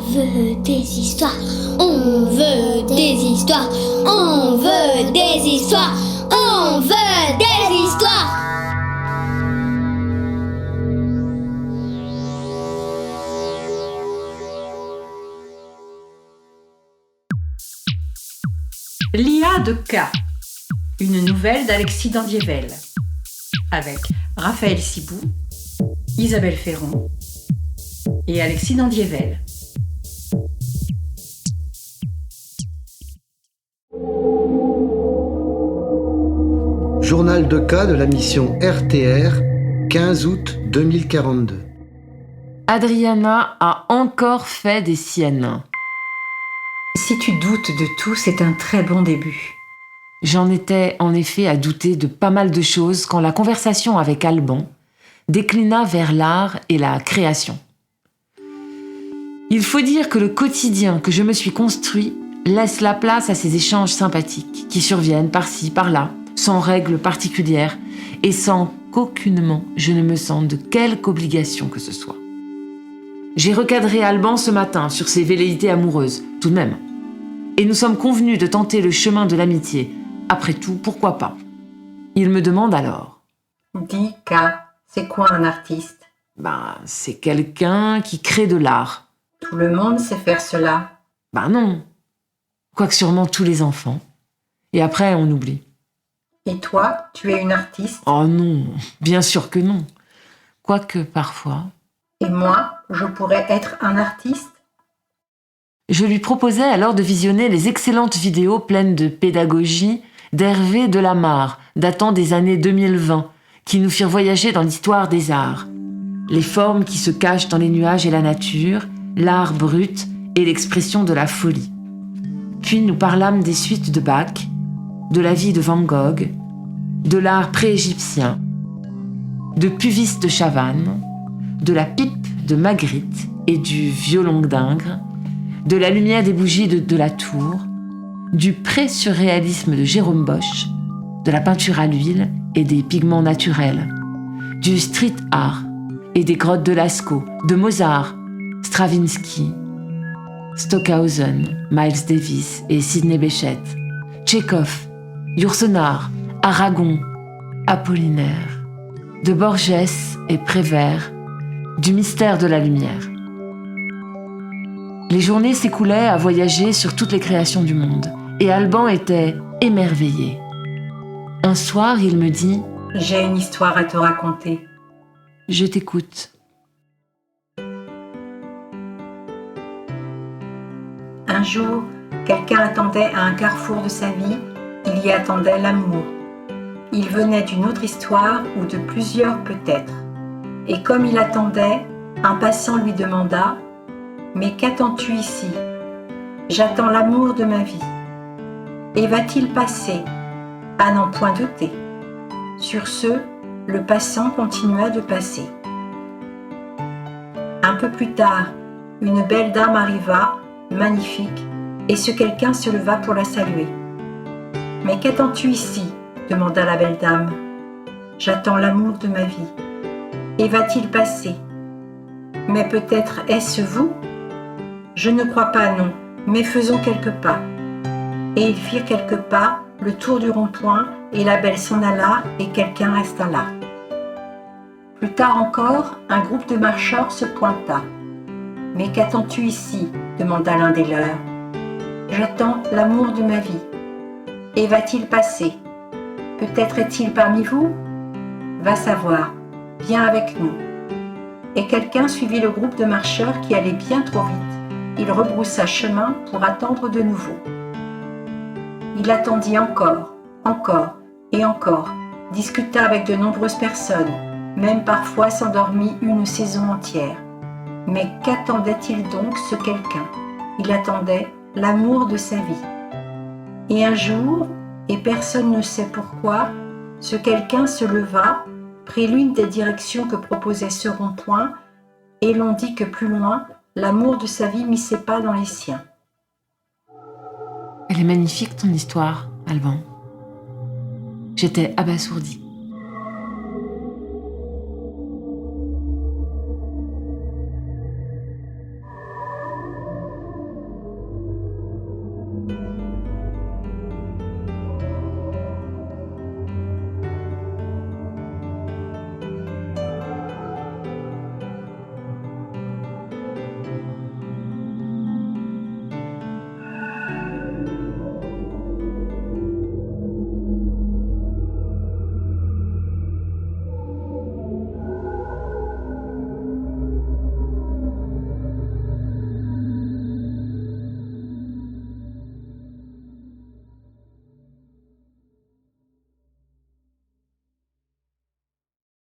veut des histoires. On veut des histoires. On veut des histoires. On veut des histoires. L'IA de K, une nouvelle d'Alexis Dandievel, avec Raphaël Sibou, Isabelle Ferron et Alexis Dandievel. Journal de cas de la mission RTR, 15 août 2042. Adriana a encore fait des siennes. Si tu doutes de tout, c'est un très bon début. J'en étais en effet à douter de pas mal de choses quand la conversation avec Alban déclina vers l'art et la création. Il faut dire que le quotidien que je me suis construit laisse la place à ces échanges sympathiques qui surviennent par-ci, par-là, sans règles particulières et sans qu'aucunement je ne me sente de quelque obligation que ce soit. J'ai recadré Alban ce matin sur ses velléités amoureuses, tout de même. Et nous sommes convenus de tenter le chemin de l'amitié. Après tout, pourquoi pas? Il me demande alors. Dis, K, c'est quoi un artiste? C'est quelqu'un qui crée de l'art. Tout le monde sait faire cela. Non. Quoique sûrement tous les enfants. Et après, on oublie. Et toi, tu es une artiste? Oh non, bien sûr que non. Quoique parfois. Et moi, je pourrais être un artiste? Je lui proposais alors de visionner les excellentes vidéos pleines de pédagogie d'Hervé Delamarre, datant des années 2020, qui nous firent voyager dans l'histoire des arts. Les formes qui se cachent dans les nuages et la nature, l'art brut et l'expression de la folie. Puis nous parlâmes des suites de Bach, de la vie de Van Gogh, de l'art pré-égyptien, de Puvis de Chavannes, de la pipe de Magritte et du violon d'Ingres, de la lumière des bougies de la Tour, du pré-surréalisme de Jérôme Bosch, de la peinture à l'huile et des pigments naturels, du street art et des grottes de Lascaux, de Mozart, Stravinsky, Stockhausen, Miles Davis et Sidney Bechet, Tchekhov, Yourcenar, Aragon, Apollinaire, de Borges et Prévert, du mystère de la lumière. Les journées s'écoulaient à voyager sur toutes les créations du monde, et Alban était émerveillé. Un soir, il me dit « J'ai une histoire à te raconter. » Je t'écoute. Un jour, quelqu'un attendait à un carrefour de sa vie, il y attendait l'amour. Il venait d'une autre histoire ou de plusieurs peut-être. Et comme il attendait, un passant lui demanda « Mais qu'attends-tu ici ? J'attends l'amour de ma vie. Et va-t-il passer ? À n'en point douter. » Sur ce, le passant continua de passer. Un peu plus tard, une belle dame arriva, magnifique, et ce quelqu'un se leva pour la saluer. « Mais qu'attends-tu ici ? » demanda la belle dame. « J'attends l'amour de ma vie. Et va-t-il passer ? Mais peut-être est-ce vous ? Je ne crois pas, non, mais faisons quelques pas. » Et ils firent quelques pas, le tour du rond-point, et la belle s'en alla, et quelqu'un resta là. Plus tard encore, un groupe de marcheurs se pointa. « Mais qu'attends-tu ici ? demanda l'un des leurs. « J'attends l'amour de ma vie. Et va-t-il passer ? Peut-être est-il parmi vous ? Va savoir. Viens avec nous. » Et quelqu'un suivit le groupe de marcheurs qui allait bien trop vite. Il rebroussa chemin pour attendre de nouveau. Il attendit encore et encore, discuta avec de nombreuses personnes, même parfois s'endormit une saison entière. Mais qu'attendait-il donc ce quelqu'un ? Il attendait l'amour de sa vie. Et un jour, et personne ne sait pourquoi, ce quelqu'un se leva, prit l'une des directions que proposait ce rond-point, et l'on dit que plus loin, l'amour de sa vie mit ses pas dans les siens. Elle est magnifique ton histoire, Alban. J'étais abasourdie.